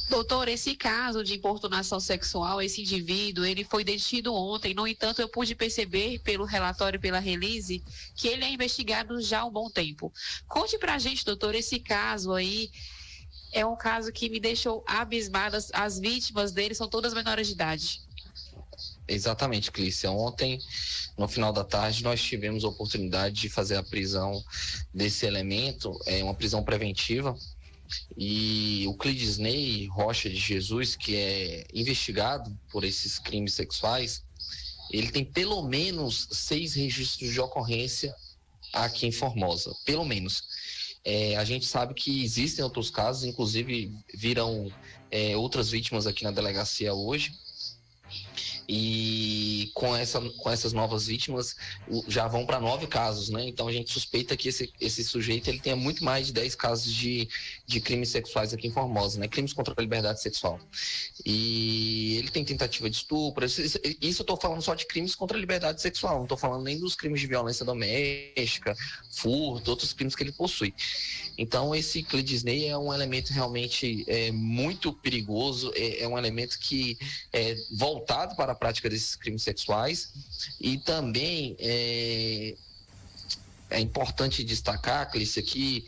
Doutor, esse caso de importunação sexual, esse indivíduo, ele foi detido ontem. No entanto, eu pude perceber pelo relatório, pela release, que ele é investigado já há um bom tempo. Conte pra gente, doutor, esse caso aí é um caso que me deixou abismada. As vítimas dele são todas menores de idade. Exatamente, Clícia. Ontem, no final da tarde, nós tivemos a oportunidade de fazer a prisão desse elemento, uma prisão preventiva. E o Clidisney Rocha de Jesus, que é investigado por esses crimes sexuais, ele tem pelo menos 6 registros de ocorrência aqui em Formosa, pelo menos. A gente sabe que existem outros casos, inclusive viram outras vítimas aqui na delegacia hoje. E com essas novas vítimas já vão para 9 casos, né? Então a gente suspeita que esse sujeito ele tenha muito mais de 10 casos de crimes sexuais aqui em Formosa, né? Crimes contra a liberdade sexual. E ele tem tentativa de estupro. Isso eu estou falando só de crimes contra a liberdade sexual, não estou falando nem dos crimes de violência doméstica, furto, outros crimes que ele possui. Então esse Clidisney é um elemento realmente muito perigoso, é um elemento que é voltado para a prática desses crimes sexuais. E também é importante destacar, Clícia, que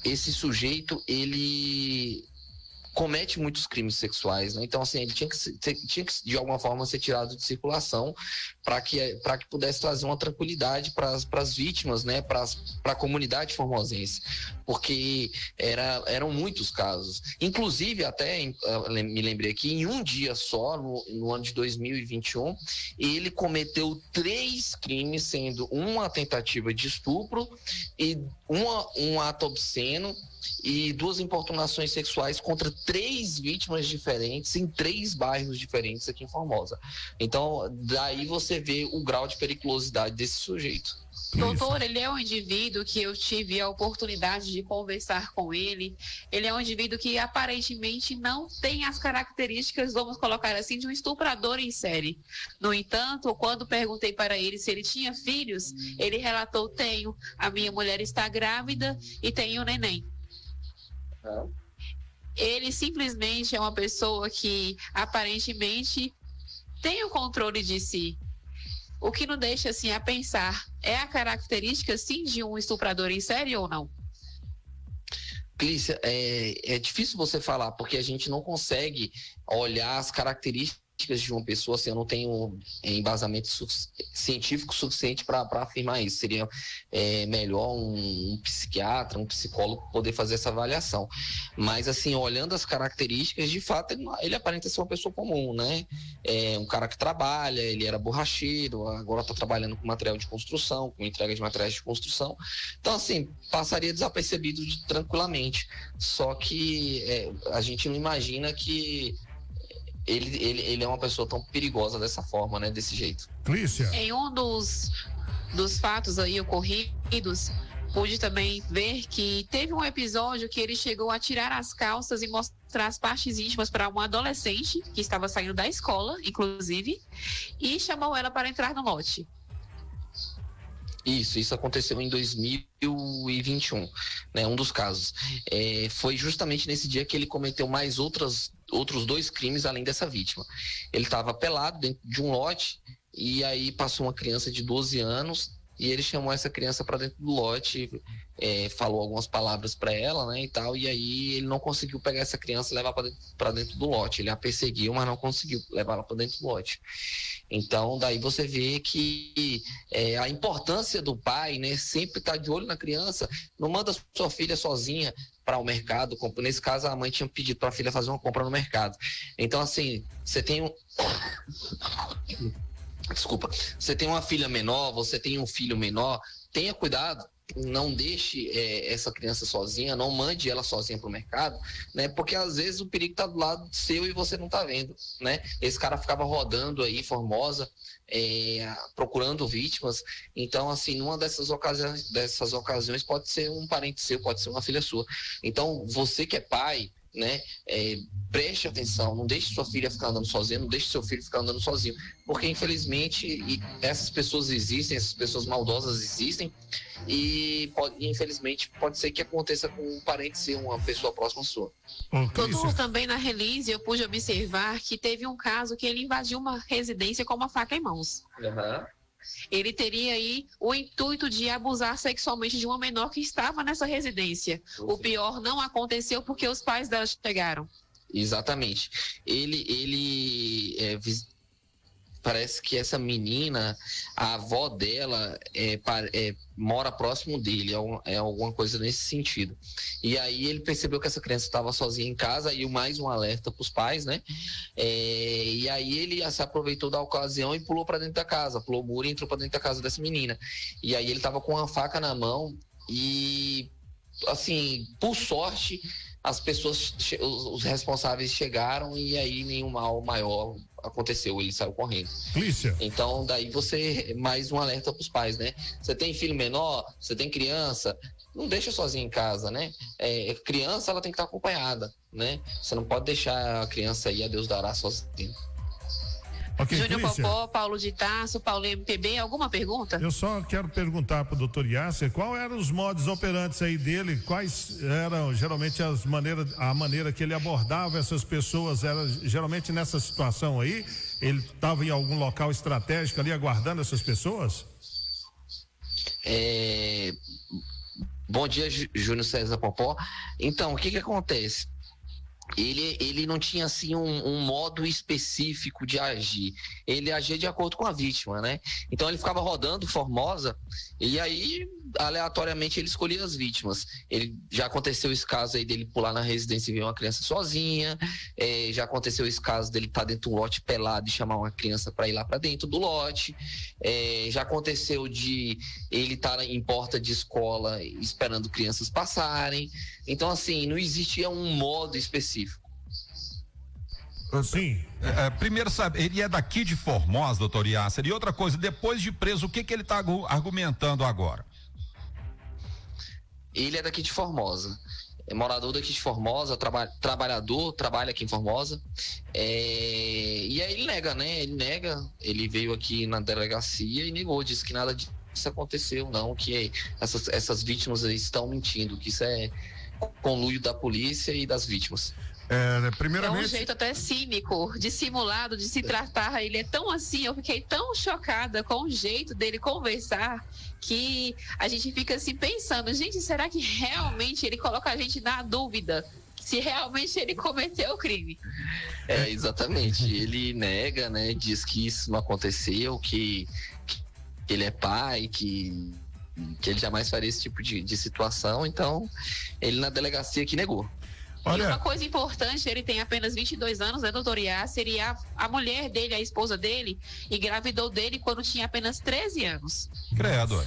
esse sujeito ele comete muitos crimes sexuais, né? Então assim, ele tinha que de alguma forma ser tirado de circulação para que pudesse trazer uma tranquilidade para as vítimas, né? Para a comunidade formosense, porque eram muitos casos. Inclusive, até me lembrei aqui, em um dia só, no ano de 2021, ele cometeu 3 crimes, sendo uma tentativa de estupro e um ato obsceno e 2 importunações sexuais contra 3 vítimas diferentes em 3 bairros diferentes aqui em Formosa. Então, daí você vê o grau de periculosidade desse sujeito. Doutor, ele é um indivíduo que eu tive a oportunidade de conversar com ele. Ele é um indivíduo que aparentemente não tem as características, vamos colocar assim, de um estuprador em série. No entanto, quando perguntei para ele se ele tinha filhos, ele relatou: tenho, a minha mulher está grávida e tenho um neném. Ele simplesmente é uma pessoa que aparentemente tem o controle de si. O que não deixa assim a pensar, é a característica sim de um estuprador em série ou não? Clícia, é difícil você falar, porque a gente não consegue olhar as características de uma pessoa, assim, eu não tenho embasamento científico suficiente para afirmar isso. Seria melhor um psiquiatra, um psicólogo poder fazer essa avaliação. Mas assim, olhando as características, de fato ele aparenta ser uma pessoa comum, né? Um cara que trabalha, ele era borracheiro, agora está trabalhando com material de construção, com entrega de materiais de construção. Então assim, passaria desapercebido tranquilamente. Só que a gente não imagina que ele é uma pessoa tão perigosa dessa forma, né? Desse jeito. Clícia. Em um dos fatos aí ocorridos, pude também ver que teve um episódio que ele chegou a tirar as calças e mostrar as partes íntimas para uma adolescente que estava saindo da escola, inclusive, e chamou ela para entrar no lote. Isso aconteceu em 2021, né? Um dos casos. Foi justamente nesse dia que ele cometeu mais outros 2 crimes além dessa vítima. Ele estava pelado dentro de um lote e aí passou uma criança de 12 anos e ele chamou essa criança para dentro do lote, falou algumas palavras para ela, né, e tal, e aí ele não conseguiu pegar essa criança e levar para dentro do lote. Ele a perseguiu, mas não conseguiu levar ela para dentro do lote. Então, daí você vê que a importância do pai, né, sempre tá de olho na criança. Não manda sua filha sozinha para o mercado. Nesse caso, a mãe tinha pedido para a filha fazer uma compra no mercado. Então, assim, você tem você tem uma filha menor, você tem um filho menor, tenha cuidado, não deixe essa criança sozinha, não mande ela sozinha pro mercado, né? Porque às vezes o perigo tá do lado seu e você não tá vendo, né? Esse cara ficava rodando aí, Formosa, procurando vítimas. Então, assim, numa dessas ocasiões pode ser um parente seu, pode ser uma filha sua. Então, você que é pai, né? Preste atenção, não deixe sua filha ficar andando sozinha, não deixe seu filho ficar andando sozinho, porque infelizmente essas pessoas existem, essas pessoas maldosas existem, e infelizmente pode ser que aconteça com um parente ser uma pessoa próxima sua. Doutor, também na release eu pude observar que teve um caso que ele invadiu uma residência com uma faca em mãos. Uhum. Ele teria aí o intuito de abusar sexualmente de uma menor que estava nessa residência. O pior não aconteceu porque os pais dela chegaram. Exatamente. Parece que essa menina, a avó dela mora próximo dele, é alguma coisa nesse sentido. E aí ele percebeu que essa criança estava sozinha em casa, e mais um alerta para os pais, né? E aí ele se aproveitou da ocasião e pulou para dentro da casa, pulou o muro e entrou para dentro da casa dessa menina. E aí ele estava com uma faca na mão e, assim, por sorte, as pessoas, os responsáveis chegaram e aí nenhum mal maior aconteceu, ele saiu correndo. Polícia. Então, daí mais um alerta para os pais, né? Você tem filho menor, você tem criança, não deixa sozinho em casa, né? Criança, ela tem que estar acompanhada, né? Você não pode deixar a criança aí, a Deus dará, sozinha. Okay, Júnior Popó, Paulo de Tarso, Paulo MPB, alguma pergunta? Eu só quero perguntar para o doutor Yasser, qual eram os modus operantes aí dele, quais eram geralmente a maneira que ele abordava essas pessoas, era geralmente nessa situação aí, ele estava em algum local estratégico ali aguardando essas pessoas? Bom dia, Júnior César Popó. Então, o que acontece? Ele não tinha assim um modo específico de agir, ele agia de acordo com a vítima, né? Então ele ficava rodando Formosa e aí aleatoriamente ele escolhia as vítimas. Ele já aconteceu esse caso aí dele pular na residência e ver uma criança sozinha, já aconteceu esse caso dele estar dentro de um lote pelado e chamar uma criança para ir lá para dentro do lote, já aconteceu de ele estar em porta de escola esperando crianças passarem. Então, assim, não existia um modo específico. Sim. Primeiro, sabe, ele é daqui de Formosa, doutor Yasser, e outra coisa, depois de preso, o que ele está argumentando agora? Ele é daqui de Formosa, é morador daqui de Formosa, trabalhador, trabalha aqui em Formosa, e aí ele nega, né? Ele veio aqui na delegacia e negou, disse que nada disso aconteceu, não, que essas vítimas aí estão mentindo, que isso é conluio da polícia e das vítimas. Primeiramente... É um jeito até cínico, dissimulado, de se tratar. Ele é tão assim, eu fiquei tão chocada com o jeito dele conversar, que a gente fica assim pensando, gente, será que realmente ele coloca a gente na dúvida se realmente ele cometeu o crime? Exatamente, ele nega, né, diz que isso não aconteceu, que ele é pai, que ele jamais faria esse tipo de situação. Então ele na delegacia que negou. Olha... E uma coisa importante, ele tem apenas 22 anos, né, doutor Yasser, e a mulher dele, a esposa dele, engravidou dele quando tinha apenas 13 anos. Credo.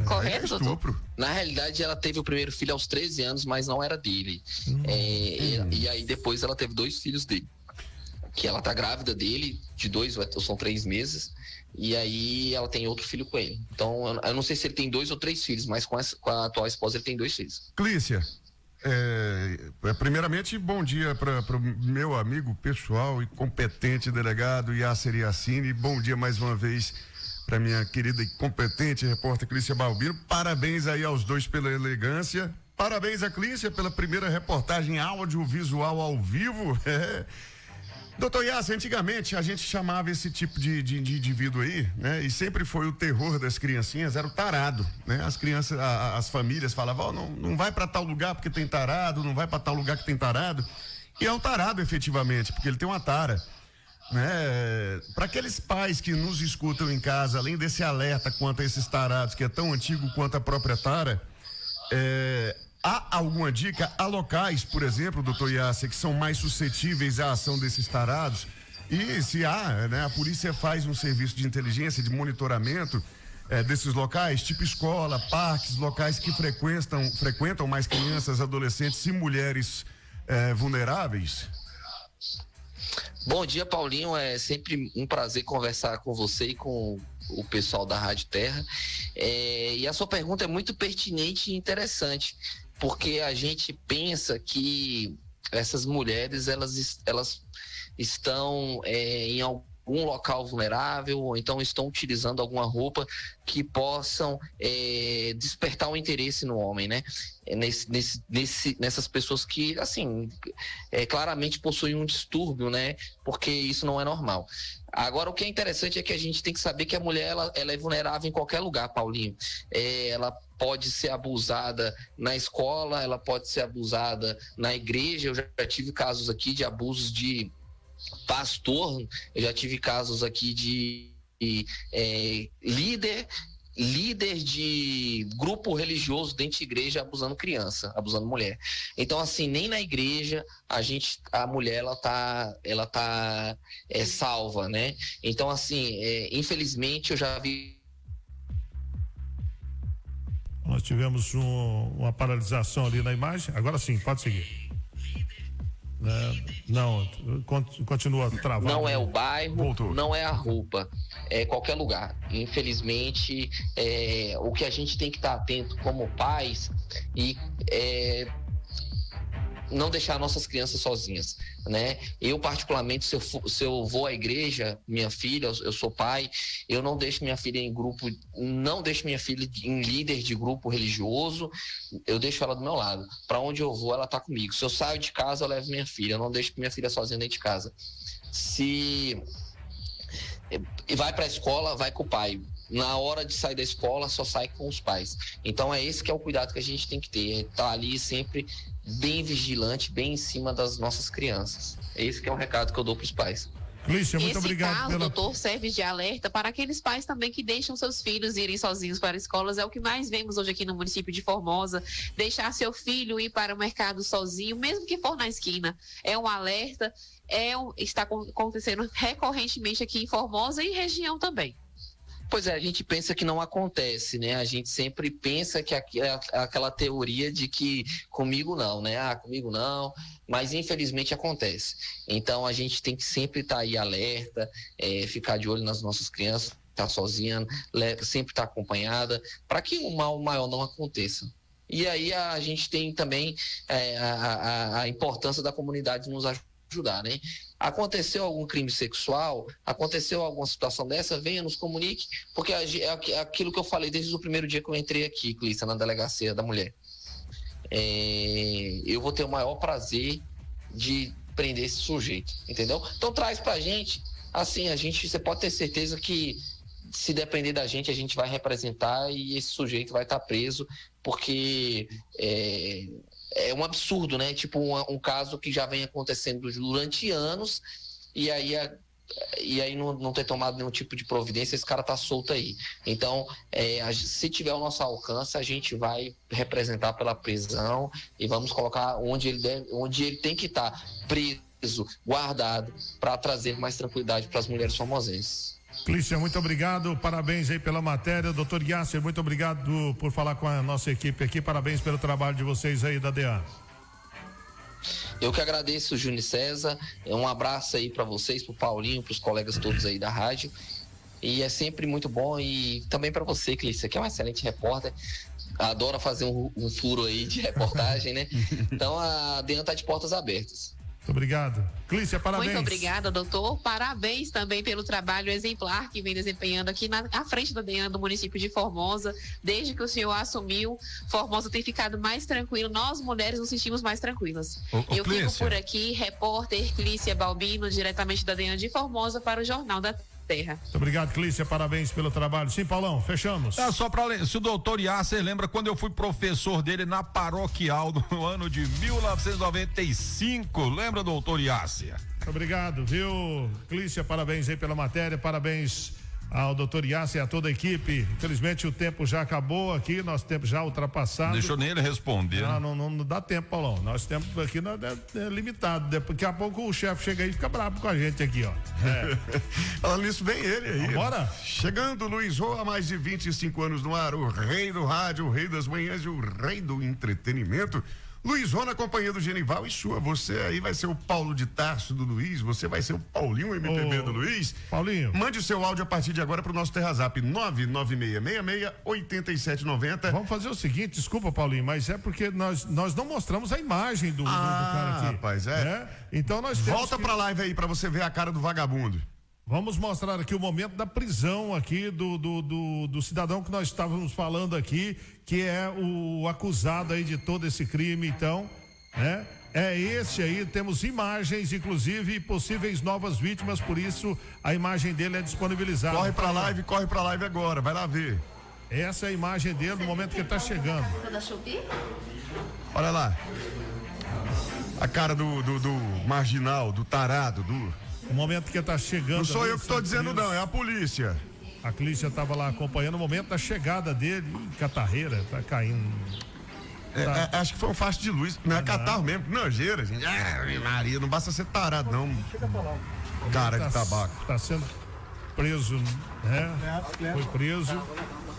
Correto, doutor? Na realidade, ela teve o primeiro filho aos 13 anos, mas não era dele. E aí depois ela teve 2 filhos dele. Que ela tá grávida dele, de 2, são 3 meses, e aí ela tem outro filho com ele. Então, eu não sei se ele tem 2 ou 3 filhos, mas com a atual esposa ele tem 2 filhos. Clícia, primeiramente, bom dia para o meu amigo pessoal e competente delegado Yasser Yassine. Bom dia mais uma vez para minha querida e competente repórter Clícia Balbino. Parabéns aí aos dois pela elegância. Parabéns a Clícia pela primeira reportagem audiovisual ao vivo. Doutor Yasser, antigamente a gente chamava esse tipo de indivíduo aí, né? E sempre foi o terror das criancinhas, era o tarado, né? As crianças, as famílias falavam, não vai para tal lugar porque tem tarado, não vai para tal lugar que tem tarado. E é um tarado efetivamente, porque ele tem uma tara, né? Para aqueles pais que nos escutam em casa, além desse alerta quanto a esses tarados, que é tão antigo quanto a própria tara, há alguma dica? Há locais, por exemplo, doutor Yasser, que são mais suscetíveis à ação desses tarados? E se há, né, a polícia faz um serviço de inteligência, de monitoramento desses locais, tipo escola, parques, locais que frequentam mais crianças, adolescentes e mulheres vulneráveis? Bom dia, Paulinho. É sempre um prazer conversar com você e com o pessoal da Rádio Terra. E a sua pergunta é muito pertinente e interessante, porque a gente pensa que essas mulheres, elas estão em algum local vulnerável, ou então estão utilizando alguma roupa que possam despertar um interesse no homem, né? Nessas pessoas que, assim, claramente possuem um distúrbio, né? Porque isso não é normal. Agora, o que é interessante é que a gente tem que saber que a mulher, ela é vulnerável em qualquer lugar, Paulinho. Ela pode ser abusada na escola, ela pode ser abusada na igreja. Eu já tive casos aqui de abusos de pastor, eu já tive casos aqui de líder de grupo religioso dentro de igreja abusando criança, abusando mulher. Então, assim, nem na igreja a mulher ela tá salva, né? Então, assim, infelizmente eu já vi. Nós tivemos uma paralisação ali na imagem. Agora sim, pode seguir. Não, continua travado. Não é o bairro, Voltou. Não é a roupa, é qualquer lugar. Infelizmente, o que a gente tem que estar atento como pais e não deixar nossas crianças sozinhas, né? Eu, particularmente, se eu vou à igreja, minha filha, eu sou pai, eu não deixo minha filha em grupo, não deixo minha filha em líder de grupo religioso, eu deixo ela do meu lado. Para onde eu vou, ela tá comigo. Se eu saio de casa, eu levo minha filha, eu não deixo minha filha sozinha dentro de casa. Se vai para a escola, vai com o pai. Na hora de sair da escola, só sai com os pais. Então, é esse que é o cuidado que a gente tem que ter, tá ali sempre bem vigilante, bem em cima das nossas crianças. Esse que é o recado que eu dou para os pais. Clícia, muito Esse obrigado caso, doutor, serve de alerta para aqueles pais também que deixam seus filhos irem sozinhos para escolas. É o que mais vemos hoje aqui no município de Formosa. Deixar seu filho ir para o mercado sozinho, mesmo que for na esquina. É um alerta, está acontecendo recorrentemente aqui em Formosa e região também. Pois é, a gente pensa que não acontece, né? A gente sempre pensa que é aquela teoria de que comigo não, né? Comigo não, mas infelizmente acontece. Então a gente tem que sempre estar aí alerta, ficar de olho nas nossas crianças, estar sozinha, sempre estar acompanhada, para que um mal maior não aconteça. E aí a gente tem também a importância da comunidade nos ajudar, né? Aconteceu algum crime sexual, aconteceu alguma situação dessa, venha, nos comunique, porque é aquilo que eu falei desde o primeiro dia que eu entrei aqui, Clícia, na delegacia da mulher. Eu vou ter o maior prazer de prender esse sujeito, entendeu? Então traz pra gente, assim, você pode ter certeza que se depender da gente, a gente vai representar e esse sujeito vai estar preso, porque é um absurdo, né? Tipo um caso que já vem acontecendo durante anos e aí não ter tomado nenhum tipo de providência, esse cara tá solto aí. Então, se tiver o nosso alcance, a gente vai representar pela prisão e vamos colocar onde ele tem que estar preso, guardado, para trazer mais tranquilidade para as mulheres formosenses. Clícia, muito obrigado, parabéns aí pela matéria. Doutor Yasser, muito obrigado por falar com a nossa equipe aqui, parabéns pelo trabalho de vocês aí da DEA. Eu que agradeço, Júnior César, um abraço aí para vocês, pro Paulinho, pros colegas todos aí da rádio, e é sempre muito bom, e também para você, Clícia, que é um excelente repórter, adora fazer um furo aí de reportagem, né? Então a DEA tá de portas abertas. Muito obrigado. Clícia, parabéns. Muito obrigada, doutor. Parabéns também pelo trabalho exemplar que vem desempenhando aqui à frente da DEAN do município de Formosa. Desde que o senhor assumiu, Formosa tem ficado mais tranquilo. Nós, mulheres, nos sentimos mais tranquilas. Eu Clícia, fico por aqui, repórter Clícia Balbino, diretamente da DEAN de Formosa para o Jornal da Terra. Muito obrigado, Clícia, parabéns pelo trabalho. Sim, Paulão, fechamos. Só para se o doutor Yasser lembra quando eu fui professor dele na Paroquial no ano de 1995, lembra, doutor Yasser? Muito obrigado, viu, Clícia, parabéns aí pela matéria, parabéns ao doutor Yasser e a toda a equipe. Infelizmente o tempo já acabou aqui, nosso tempo já ultrapassado. Deixou nem ele responder. Não dá tempo, Paulão. Nosso tempo aqui é limitado. Daqui a pouco o chefe chega aí e fica bravo com a gente aqui, ó. Falando nisso, vem ele aí. Bora? Chegando, Luiz Rô, há mais de 25 anos no ar, o rei do rádio, o rei das manhãs e o rei do entretenimento. Luiz Rona, companhia do Genival e sua. Você aí vai ser o Paulo de Tarso do Luiz, você vai ser o Paulinho MPB do Luiz. Paulinho. Mande o seu áudio a partir de agora pro nosso Terrazap 996668790. Vamos fazer o seguinte, desculpa, Paulinho, mas é porque nós não mostramos a imagem do cara aqui. Rapaz, né? Então nós temos Volta pra live aí pra você ver a cara do vagabundo. Vamos mostrar aqui o momento da prisão aqui do cidadão que nós estávamos falando aqui, que é o acusado aí de todo esse crime, então, né? É esse aí, temos imagens, inclusive, possíveis novas vítimas, por isso a imagem dele é disponibilizada. Corre pra live agora, vai lá ver. Essa é a imagem dele no momento que ele tá chegando. Olha lá. A cara do marginal, do tarado, O momento que ele tá chegando. Não sou eu que estou dizendo não, é a polícia. A polícia estava lá acompanhando o momento da chegada dele. Ih, catarreira, tá caindo. Acho que foi um facho de luz. Não é catarro mesmo, nojeira, gente. Maria, não basta ser tarado, não. Cara de tabaco. Tá sendo preso, né? Foi preso.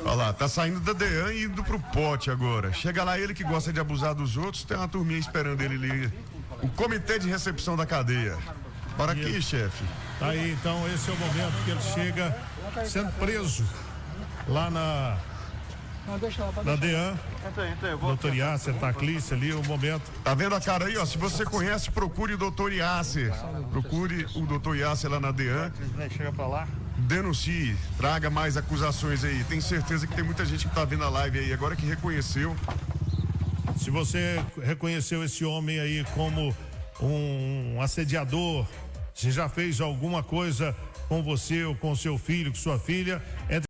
Olha lá, tá saindo da DEAN e indo pro pote agora. Chega lá ele que gosta de abusar dos outros, tem uma turminha esperando ele ali. O comitê de recepção da cadeia. Bora aqui, chefe. Tá aí, então, esse é o momento que ele chega sendo preso lá na DEAN. Doutor Yasser, tá a Clícia ali, o momento. Tá vendo a cara aí, ó? Se você conhece, procure o doutor Yasser. Procure o doutor Yasser lá na DEAN. Chega pra lá. Denuncie, traga mais acusações aí. Tenho certeza que tem muita gente que tá vendo a live aí agora que reconheceu. Se você reconheceu esse homem aí como um assediador, se já fez alguma coisa com você ou com seu filho, com sua filha,